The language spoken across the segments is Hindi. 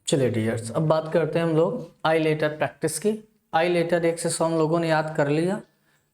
चलिए डियर्स, अब बात करते हैं हम लोग आई लेटर प्रैक्टिस की। आई लेटर 1 से 100 हम लोगों ने याद कर लिया,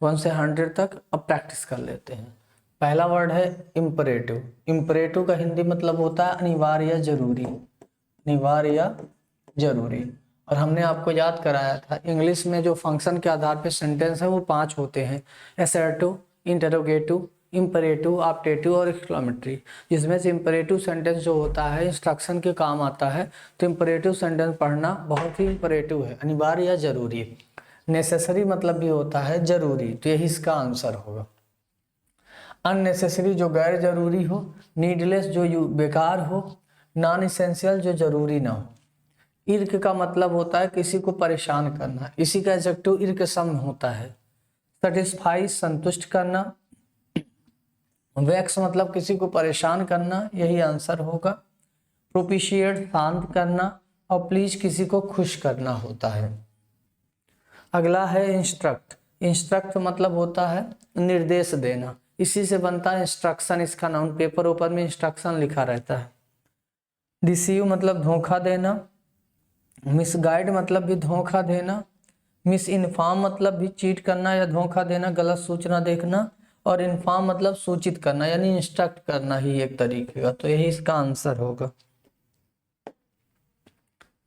1 से 100 तक। अब प्रैक्टिस कर लेते हैं। पहला वर्ड है इम्परेटिव। इम्परेटिव का हिंदी मतलब होता है अनिवार्य, जरूरी। अनिवार्य, जरूरी। और हमने आपको याद कराया था इंग्लिश में जो फंक्शन के आधार पे सेंटेंस है वो 5 होते हैं: असर्टिव, इंटरोगेटिव, इम्परेटिव, ऑप्टेटिव और एक्सक्लेमेटरी। जिसमें से इम्परेटिव सेंटेंस जो होता है इंस्ट्रक्शन के काम आता है, तो इम्परेटिव सेंटेंस पढ़ना बहुत ही इम्परेटिव है, अनिवार्य या जरूरी। नेसेसरी मतलब भी होता है जरूरी, तो यही इसका आंसर होगा। अननेसेसरी जो गैर जरूरी हो, नीडलेस जो बेकार हो, नॉन इसेंशियल जो जरूरी ना हो। इर्क का मतलब होता है किसी को परेशान करना, इसी का एडजेक्टिव इर्कसम होता है। सेटिस्फाई संतुष्ट करना। वैक्स मतलब किसी को परेशान करना, यही आंसर होगा। प्रोपिशिएट शांत करना, और प्लीज किसी को खुश करना होता है। अगला है इंस्ट्रक्ट। इंस्ट्रक्ट मतलब होता है निर्देश देना, इसी से बनता है इंस्ट्रक्शन। इसका नाउन पेपर ऊपर में इंस्ट्रक्शन लिखा रहता है। डिसीव मतलब धोखा देना। मिसगाइड मतलब भी धोखा देना। मिस इन्फॉर्म मतलब भी चीट करना या धोखा देना, गलत सूचना देखना। और इन्फॉर्म मतलब सूचित करना, यानी इंस्ट्रक्ट करना ही एक तरीके का, तो यही इसका आंसर होगा।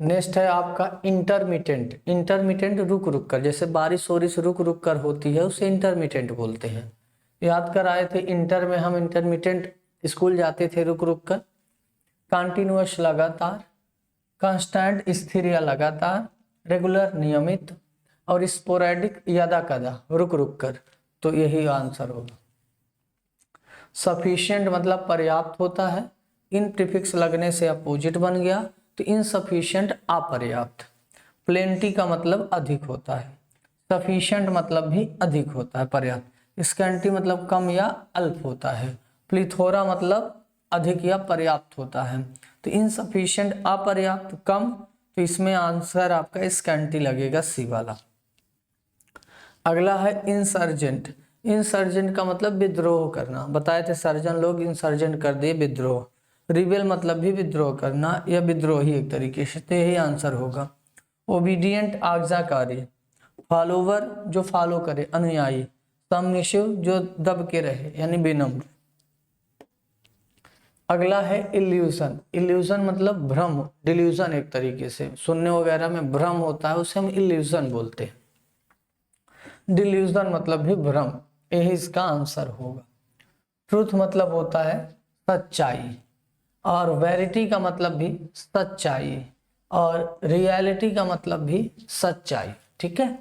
नेक्स्ट है आपका इंटरमिटेंट। इंटरमिटेंट रुक रुक कर, जैसे बारिश वारिश रुक रुक कर होती है उसे इंटरमिटेंट बोलते हैं। याद कर आए थे इंटर में हम इंटरमिटेंट स्कूल जाते थे रुक रुक कर। कंटिन्यूअस लगातार, कांस्टेंट स्थिर या लगातार, रेगुलर नियमित, और स्पोरेडिक यदा कदा रुक रुक कर, तो यही आंसर होगा। सफिशिएंट मतलब पर्याप्त होता है, इन प्रीफिक्स लगने से अपोजिट बन गया, तो इनसफिशिएंट अपर्याप्त। प्लेंटी का मतलब अधिक होता है, सफिशिएंट मतलब भी अधिक होता है, पर्याप्त। स्कैंटी मतलब कम या अल्प होता है। प्लीथोरा मतलब अधिक या पर्याप्त होता है, तो इनसफिशिएंट अपर्याप्त कम, तो इसमें आंसर आपका स्कैंटी लगेगा, सी वाला। अगला है इंसर्जेंट। इंसर्जेंट का मतलब विद्रोह करना, बताए थे सर्जन लोग इंसर्जेंट कर दिए विद्रोह। रिबेल मतलब भी विद्रोह करना या विद्रोही एक तरीके से, तो यही आंसर होगा। ओबीडियंट आज्ञाकारी, फॉलोवर जो फॉलो करे, अनुयायी। सबमिसिव जो दब के रहे यानी विनम्र। अगला है इल्यूजन। इल्यूजन मतलब भ्रम, डिल्यूजन एक तरीके से, सुनने वगैरह में भ्रम होता है उसे हम इल्यूजन बोलते हैं। डिल्यूजन मतलब भी भ्रम, यही इसका आंसर होगा। ट्रूथ मतलब होता है सच्चाई, और वेरिटी का मतलब भी सच्चाई, और रियलिटी का मतलब भी सच्चाई, ठीक है।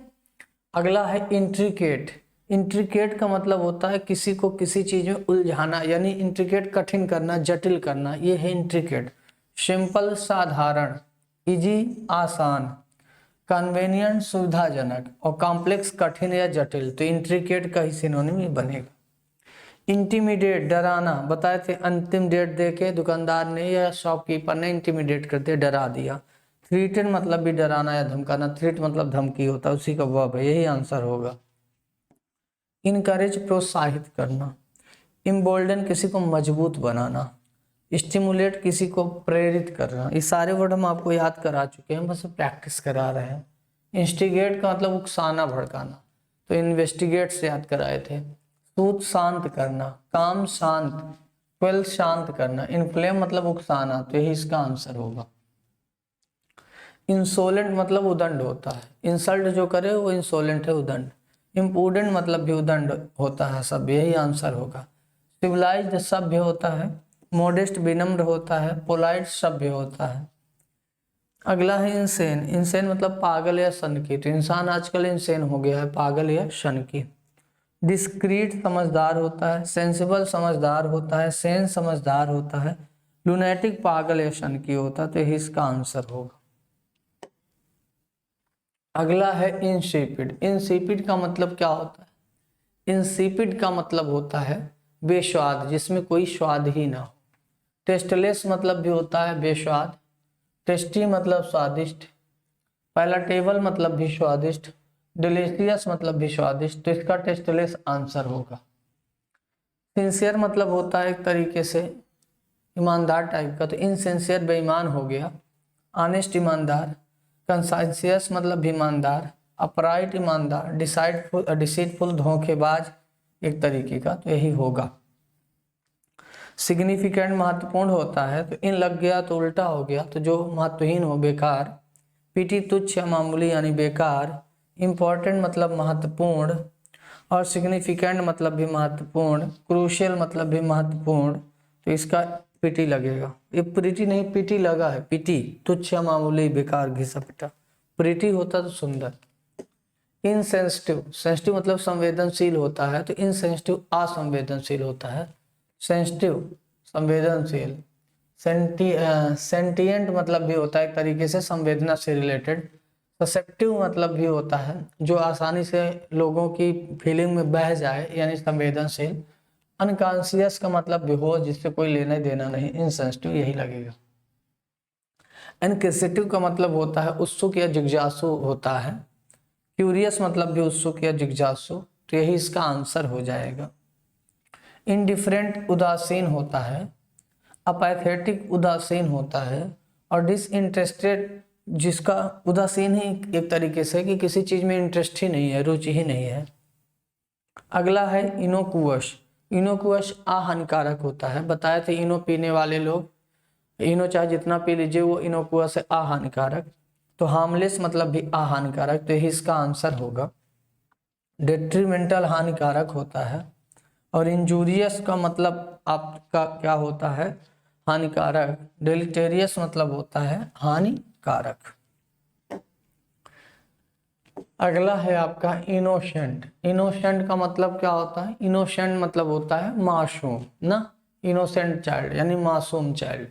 अगला है इंट्रिकेट। इंट्रिकेट का मतलब होता है किसी को किसी चीज में उलझाना, यानी इंट्रिकेट कठिन करना, जटिल करना, ये है इंट्रिकेट। सिंपल साधारण, इजी आसान, कन्वीनियंट सुविधाजनक, और कॉम्प्लेक्स कठिन या जटिल, तो इंट्रिकेट का ही सिनोनिम बनेगा। इंटिमिडेट डराना, बताए थे अंतिम डेट देके दुकानदार ने या शॉपकीपर ने इंटिमिडेट करते डरा दिया। थ्रीटन मतलब भी डराना या धमकाना, थ्रीट मतलब धमकी होता है, उसी का वर्ब है, यही आंसर होगा। इनकरेज प्रोत्साहित करना। इम्बोल्डन किसी को मजबूत बनाना। स्टिमुलेट किसी को प्रेरित करना। ये सारे वर्ड हम आपको याद करा चुके हैं, बस प्रैक्टिस करा रहे हैं। इंस्टिगेट का मतलब उकसाना भड़काना, तो इन्वेस्टिगेट से याद कराए थे। सूत शांत करना, काम शांत, क्वेल शांत करना, इन्फ्लेम मतलब उकसाना, तो यही इसका आंसर होगा। इंसोलेंट मतलब उदंड होता है, इंसल्ट जो करे वो इंसोलेंट है, उदंड। इम्पूडेंट मतलब भी उदंड होता है, सब यही आंसर होगा। सिविलाइज्ड सभ्य होता है, मोडेस्ट विनम्र होता है, पोलाइट सभ्य होता है। अगला है इंसेन। इंसेन मतलब पागल या सनकी, तो इंसान आजकल इंसेन हो गया है, पागल या सनकी। डिस्क्रीट समझदार होता है, सेंसिबल समझदार होता है, सेंस समझदार होता है, लुनेटिक पागल या सनकी होता है, तो यही इसका आंसर होगा। अगला है इंसिपिड। इंसिपिड का मतलब क्या होता है? इंसिपिड का मतलब होता है बेस्वाद, जिसमें कोई स्वाद ही ना हो। टेस्टलेस मतलब भी होता है बेस्वाद। टेस्टी मतलब स्वादिष्ट। पैलाटेबल मतलब भी स्वादिष्ट। डिलीशियस मतलब भी स्वादिष्ट, तो इसका टेस्टलेस आंसर होगा। सिंसियर मतलब होता है एक तरीके से ईमानदार टाइप का, तो इनसिंसियर बेईमान हो गया। ऑनेस्ट ईमानदार, कंसाइंसियस मतलब ईमानदार, अपराइट ईमानदार, डिसीटफुल धोखेबाज एक तरीके का, तो यही होगा। सिग्निफिकेंट महत्वपूर्ण होता है, तो इन लग गया तो उल्टा हो गया, तो जो महत्वहीन हो बेकार। पीटी तुच्छ या मामूली यानी बेकार। इम्पोर्टेंट मतलब महत्वपूर्ण, और सिग्निफिकेंट मतलब भी महत्वपूर्ण, क्रूशियल मतलब भी महत्वपूर्ण, तो इसका पीटी लगेगा। ये प्रीटी नहीं पीटी लगा है, पीटी तुच्छ या मामूली बेकार घिसा पिटा, प्रीटी होता तो सुंदर। इनसेंसिटिव, सेंसिटिव मतलब संवेदनशील होता है, तो इनसेंसिटिव असंवेदनशील होता है, सेंसिटिव संवेदनशील। सेंटिएंट मतलब भी होता है एक तरीके से संवेदना से रिलेटेड। ससेप्टिव मतलब भी होता है जो आसानी से लोगों की फीलिंग में बह जाए, यानी संवेदनशील। अनकॉन्शियस का मतलब बेहोश, जिससे कोई लेना देना नहीं, इनसेंसिटिव यही लगेगा। इनक्विजिटिव का मतलब होता है उत्सुक या जिज्ञासु होता है। क्यूरियस मतलब भी उत्सुक या जिज्ञासु, तो यही इसका आंसर हो जाएगा। इनडिफरेंट उदासीन होता है, अपैथेटिक उदासीन होता है, और डिसइंटरेस्टेड जिसका उदासीन ही एक तरीके से कि किसी चीज में इंटरेस्ट ही नहीं है, रुचि ही नहीं है। अगला है इनोकुअस। इनोकुअस अहानिकारक होता है, बताए थे इनो पीने वाले लोग, इनो चाहे जितना पी लीजिए वो इनोकुअस है अहानिकारक। तो हार्मलेस मतलब भी अहानिकारक, तो यही इसका आंसर होगा। डेट्रीमेंटल हानिकारक होता है, और इंजूरियस का मतलब आपका क्या होता है, हानिकारक। डेलिटेरियस मतलब होता है हानिकारक। अगला है आपका इनोसेंट। इनोसेंट का मतलब क्या होता है, इनोसेंट मतलब होता है मासूम ना, इनोसेंट चाइल्ड यानी मासूम चाइल्ड।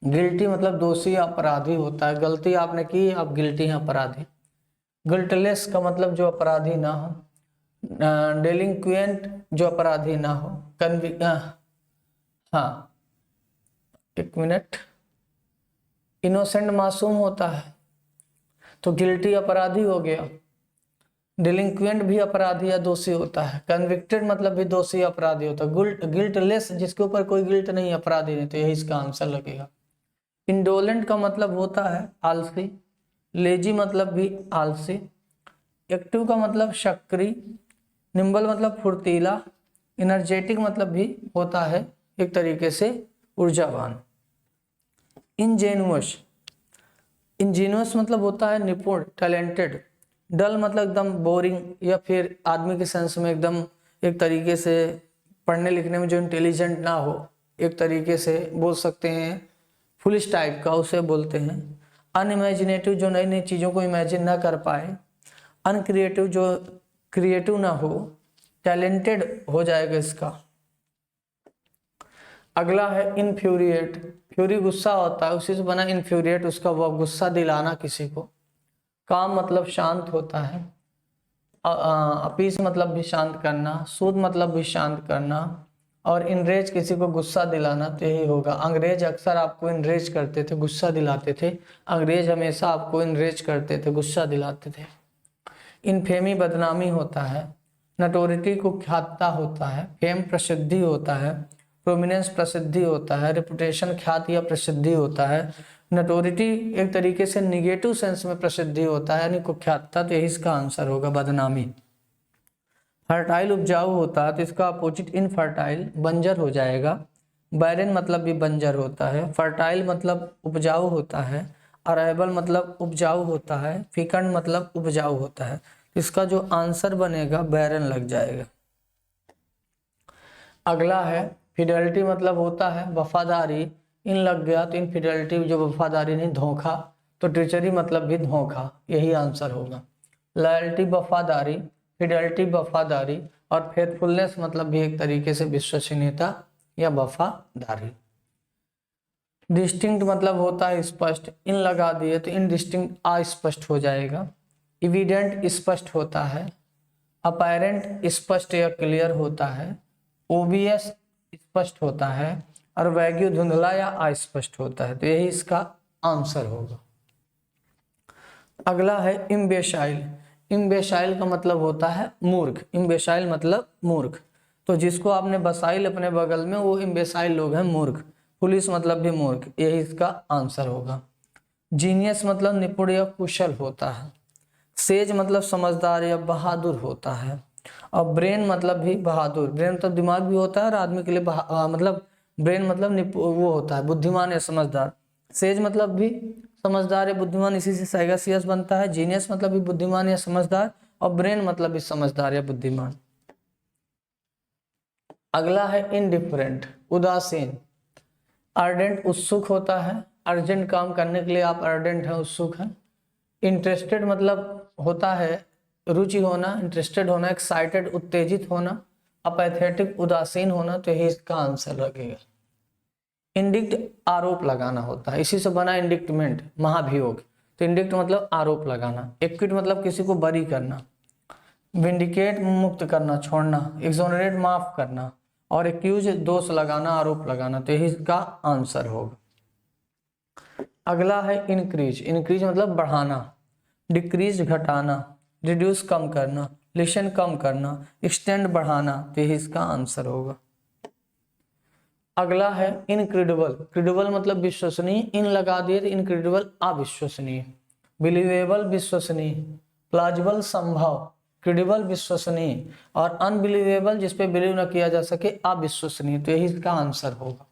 गिल्टी मतलब दोषी अपराधी होता है, गलती आपने की आप गिल्टी हैं अपराधी। गिल्टलेस का मतलब जो अपराधी ना हो। डेलिंक्वेंट जो अपराधी ना हो। हाँ एक मिनट, इनोसेंट मासूम होता है, तो गिल्टी अपराधी हो गया। डिलिंक्वेंट भी अपराधी या दोषी होता है। कन्विक्टेड मतलब भी दोषी अपराधी होता है। गिल्टलेस जिसके ऊपर कोई गिल्ट नहीं, अपराधी नहीं, तो यही इसका आंसर लगेगा। इंडोलेंट का मतलब होता है आलसी। लेजी मतलब भी आलसी। एक्टिव का मतलब सक्रिय। निम्बल मतलब फुर्तीला। एनर्जेटिक मतलब भी होता है एक तरीके से ऊर्जावान। इंजेनुअस, इंजीनियस मतलब होता है निपुण, टैलेंटेड। डल मतलब एकदम बोरिंग, या फिर आदमी के सेंस में एकदम एक तरीके से पढ़ने लिखने में जो इंटेलिजेंट ना हो, एक तरीके से बोल सकते हैं फुलिश टाइप का, उसे बोलते हैं। अनइमेजिनेटिव जो नई नई चीज़ों को इमेजिन ना कर पाए। अनक्रिएटिव जो क्रिएटिव ना हो। टैलेंटेड हो जाएगा इसका। अगला है इनफ्यूरिएट। फ्यूरी गुस्सा होता है, उसी से बना इनफ्यूरिएट, उसका वह गुस्सा दिलाना किसी को। काम मतलब शांत होता है। अपीस मतलब भी शांत करना। सूद मतलब भी शांत करना, और इनरेज किसी को गुस्सा दिलाना, तो यही होगा। अंग्रेज अक्सर आपको इनरेज करते थे, गुस्सा दिलाते थे। अंग्रेज हमेशा आपको इनरेज करते थे, गुस्सा दिलाते थे। इनफेमी बदनामी होता है। नटोरिटी कुख्यातता होता है। फेम प्रसिद्धि होता है। प्रोमिनेंस प्रसिद्धि होता है। रेपुटेशन ख्याति या प्रसिद्धि होता है। नटोरिटी एक तरीके से निगेटिव सेंस में प्रसिद्धि होता है, यानी कुख्यातता, तो यही इसका आंसर होगा बदनामी। फर्टाइल उपजाऊ होता है, तो इसका अपोजिट इनफर्टाइल बंजर हो जाएगा। बैरन मतलब भी बंजर होता है। फर्टाइल मतलब उपजाऊ होता है। अरेबल मतलब उपजाऊ होता है। फिकंड मतलब उपजाऊ होता है, इसका जो आंसर बनेगा बैरन लग जाएगा। अगला है फिडेलिटी मतलब होता है वफादारी। इन लग गया तो इनफिडेलिटी जो वफादारी नहीं, धोखा, तो ट्रिचरी मतलब भी धोखा, यही आंसर होगा। लॉयल्टी वफादारी, फिडेलिटी वफादारी, और फेथफुलनेस मतलब भी एक तरीके से विश्वसनीयता या वफादारी। डिस्टिंक्ट मतलब होता है स्पष्ट। इन लगा दिए तो इनडिस्टिंक्ट अस्पष्ट हो जाएगा। इविडेंट स्पष्ट होता है। अपैरेंट स्पष्ट या क्लियर होता है। ओबियस स्पष्ट होता है, और वैग्यू धुंधला या अस्पष्ट होता है, तो यही इसका आंसर होगा। अगला है इम्बेसाइल। इम्बेसाइल का मतलब होता है मूर्ख। इम्बेसाइल मतलब मूर्ख, तो जिसको आपने बसाइल अपने बगल में, वो इम्बेसाइल लोग हैं, मूर्ख। पुलिस मतलब भी मूर्ख, यही इसका आंसर होगा। जीनियस मतलब निपुण या कुशल होता है। सेज मतलब समझदार या बहादुर होता है। और ब्रेन मतलब भी बहादुर, ब्रेन तो दिमाग भी होता है और आदमी के लिए मतलब ब्रेन मतलब वो होता है बुद्धिमान या समझदार। सेज मतलब भी समझदार या बुद्धिमान, इसी से सैगासियस बनता है। जीनियस मतलब भी बुद्धिमान या समझदार, और ब्रेन मतलब भी समझदार या बुद्धिमान। अगला है इनडिफरेंट, उदासीन। अर्डेंट उत्सुक होता है, अर्जेंट काम करने के लिए आप अर्डेंट हैं, उत्सुक हैं। इंटरेस्टेड मतलब होता है रुचि होना, इंटरेस्टेड होना, एक्साइटेड उत्तेजित होना, अपैथेटिक उदासीन होना, तो यही इसका आंसर लगेगा। इंडिक्ट आरोप लगाना होता है, इसी से बना इंडिक्टमेंट, महाभियोग। तो इंडिक्ट मतलब आरोप लगाना, एक्विट मतलब किसी को बरी करना, विंडिकेट मुक्त करना, छोड़ना, एक्सोनरेट माफ करना, और एक्यूज दोष लगाना, आरोप लगाना, तो यही इसका आंसर होगा। अगला है इंक्रीज, इंक्रीज मतलब बढ़ाना, डिक्रीज घटाना, रिड्यूस कम करना, लिशन कम करना, एक्सटेंड बढ़ाना, तो यही इसका आंसर होगा। अगला है इनक्रेडिबल, क्रेडिबल मतलब विश्वसनीय, इन लगा दिए तो इनक्रेडिबल अविश्वसनीय, बिलीवेबल विश्वसनीय, प्लाजिबल संभव, क्रेडिबल विश्वसनीय, और अनबिलीवेबल जिसपे बिलीव न किया जा सके अविश्वसनीय, तो यही इसका आंसर होगा।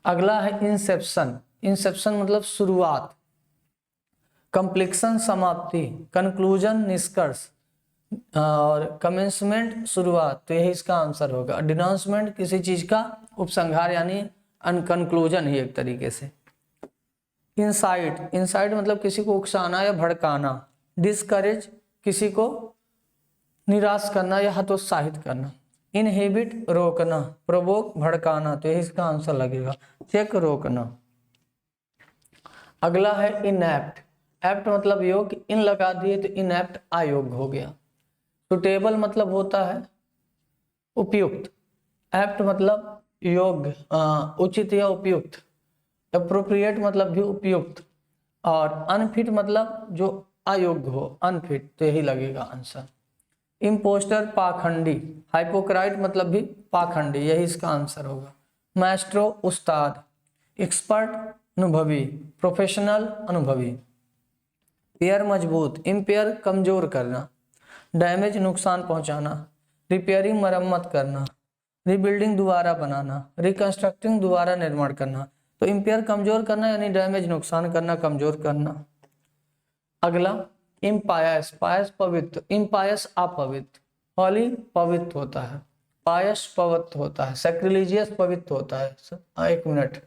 अगला है इंसेप्शन, इंसेप्शन मतलब शुरुआत, कंप्लीशन समाप्ति, कंक्लूजन निष्कर्ष, और कमेंसमेंट शुरुआत, तो यही इसका आंसर होगा। डिनाउंसमेंट किसी चीज का उपसंहार यानी अनकंक्लूजन ही एक तरीके से। इंसाइट, इंसाइट मतलब किसी को उकसाना या भड़काना। डिस्करेज किसी को निराश करना या हतोत्साहित करना। इनहिबिट रोकना, प्रोवोक भड़काना, तो यही इसका आंसर लगेगा, चेक रोकना। अगला है इनएप्ट, एप्ट मतलब योग्य, इन लगा दिए तो इनएप्ट अयोग्य हो गया। सुटेबल मतलब होता है उपयुक्त, एप्ट मतलब योग्य, उचित या उपयुक्त, अप्रोप्रिएट मतलब भी उपयुक्त, और अनफिट मतलब जो अयोग्य हो, अनफिट, तो यही लगेगा आंसर। इम्पोस्टर पाखंडी, हाइपोक्राइट मतलब भी पाखंडी, यही इसका आंसर होगा। मैस्ट्रो उस्ताद, एक्सपर्ट अनुभवी, प्रोफेशनल अनुभवी। पेयर मजबूत, इम्पेयर कमजोर करना, डैमेज नुकसान पहुंचाना, रिपेयरिंग मरम्मत करना, रिबिल्डिंग दोबारा बनाना, रिकंस्ट्रक्टिंग दोबारा निर्माण करना, तो इम्पेयर कमजोर करना यानी डैमेज नुकसान करना, कमजोर करना। अगला इम्पायस, पायस पवित्र, इम्पायस अपवित्र, हॉली पवित्र होता है, पायस पवित्र होता है, सैक्रिलीजियस पवित्र होता है। एक मिनट,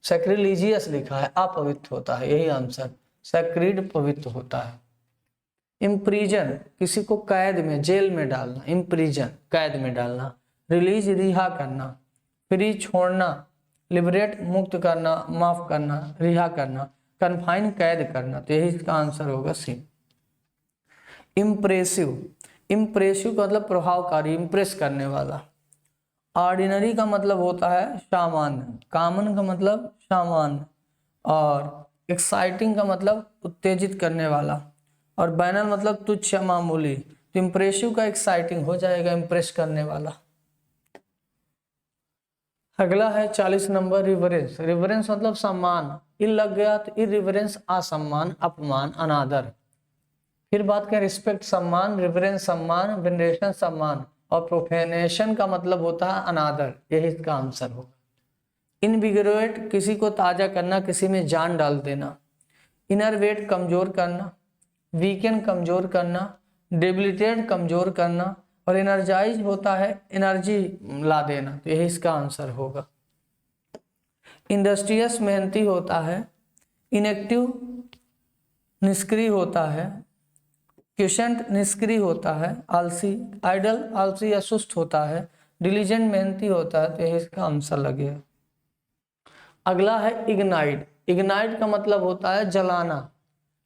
सैक्रिलीजियस लिखा है, अपवित्र होता है, यही आंसर, सैक्रीड पवित्र होता है। इम्प्रीजन किसी को कैद में, जेल में डालना, इम्प्रीजन कैद में डालना। रिलीज रिहा करना, फ्री छोड़ना, लिबरेट मुक्त करना, माफ करना, रिहा करना, कन्फाइन कैद करना, तो यही इसका आंसर होगा सी। इम्प्रेसिव, इम्प्रेसिव का मतलब प्रभावकारी, इम्प्रेस करने वाला। ऑर्डिनरी का मतलब होता है सामान्य, कॉमन का मतलब सामान्य, और एक्साइटिंग का मतलब उत्तेजित करने वाला, और बैनर मतलब तुच्छ या मामूली। तो इम्प्रेसिव का एक्साइटिंग हो जाएगा, इम्प्रेस करने वाला। अगला है 40 नंबर रिवरेंस, रिवरेंस मतलब सम्मान, इल लग गया तो इरिवरेंस असम्मान, अपमान, अनादर। फिर बात करें रिस्पेक्ट सम्मान, रिवरेंस सम्मान, वेनरेशन सम्मान, और प्रोफेनेशन का मतलब होता है अनादर, यही इसका आंसर होगा। इनविगोरेट किसी को ताजा करना, किसी में जान डाल देना। इनरवेट कमजोर करना, वीकेंड कमजोर करना, डेबिलिटेट कमजोर करना, और एनर्जाइज होता है एनर्जी ला देना, तो यही इसका आंसर होगा। इंडस्ट्रियस मेहनती होता है, इनएक्टिव निष्क्रिय होता है, क्वेश्चन निष्क्रिय होता है, आलसी, आइडल आलसी या सुस्त होता है, डिलीजेंट मेहनती होता है, तो यही इसका आंसर लगेगा। अगला है इग्नाइट, इग्नाइट का मतलब होता है जलाना,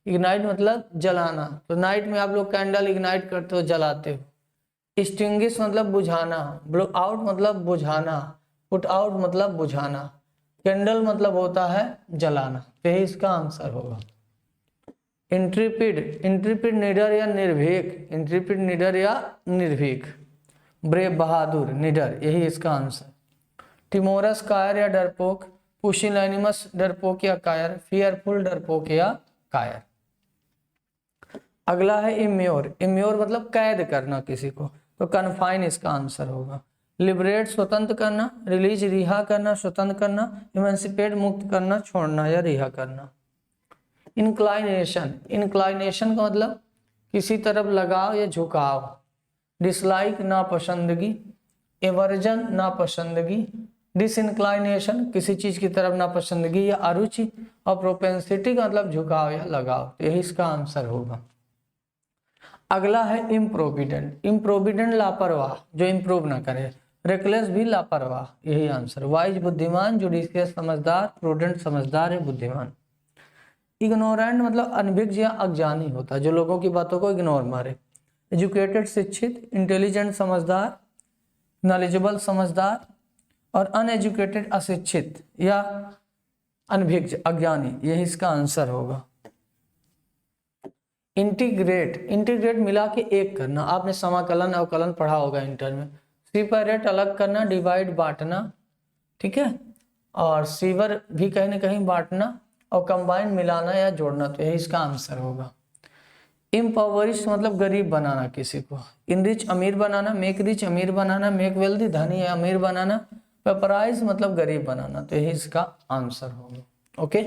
इग्नाइट मतलब जलाना, तो नाइट में आप लोग कैंडल इग्नाइट करते हो, जलाते हो। एक्सटिंग्विश मतलब बुझाना, ब्लो आउट मतलब बुझाना, पुट आउट मतलब बुझाना, कैंडल मतलब होता है जलाना, तो यही इसका आंसर होगा। इंट्रीपिड, इंट्रीपिड निडर या निर्भीक, इंट्रीपिड निडर या निर्भीक। ब्रेव बहादुर, निडर, यही इसका आंसर। टिमोरस कायर या डरपोक, पुसिलैनिमस डरपोक या कायर, फियरफुल डरपोक या कायर। अगला है इम्योर, इम्योर मतलब कैद करना किसी को, तो कन्फाइन इसका आंसर होगा। लिबरेट स्वतंत्र करना, रिलीज रिहा करना, स्वतंत्र करना, इमेंसिपेट मुक्त करना, छोड़ना या रिहा करना। इंक्लाइनेशन, इंक्लाइनेशन का मतलब किसी तरफ लगाव या झुकाव। डिसलाइक नापसंदगी, एवर्जन नापसंदगी, डिसइंक्लाइनेशन किसी चीज की तरफ नापसंदगी या अरुचि, और प्रोपेंसिटी का मतलब झुकाव या लगाव, तो यही इसका आंसर होगा। अगला है इम्प्रोविडेंट, इम्प्रोविडेंट लापरवाह जो इम्प्रूव ना करे, रेकलेस भी लापरवाह, यही आंसर। वाइज बुद्धिमान, जुडिशियस समझदार, प्रूडेंट समझदार है बुद्धिमान। इग्नोरेंट मतलब अनभिज्ञ या अज्ञानी होता है, जो लोगों की बातों को इग्नोर मारे। एजुकेटेड शिक्षित, इंटेलिजेंट समझदार, नॉलेजेबल समझदार, और अनएजुकेटेड अशिक्षित या अनभिज्ञ अज्ञानी, यही इसका आंसर होगा। इंटीग्रेट, इंटीग्रेट मिला के एक करना, आपने समाकलन अवकलन पढ़ा होगा इंटर में। सेपरेट अलग करना, डिवाइड बांटना, ठीक है, और सीवर भी कहीं ना कहीं बांटना, और कंबाइन मिलाना या जोड़ना, तो यही इसका आंसर होगा। इम्पावरिश मतलब गरीब बनाना किसी को। इनरिच अमीर बनाना, मेक रिच अमीर बनाना, मेक वेल्दी धनी या अमीर बनाना, पेपराइज मतलब गरीब बनाना, तो यही इसका आंसर होगा। ओके।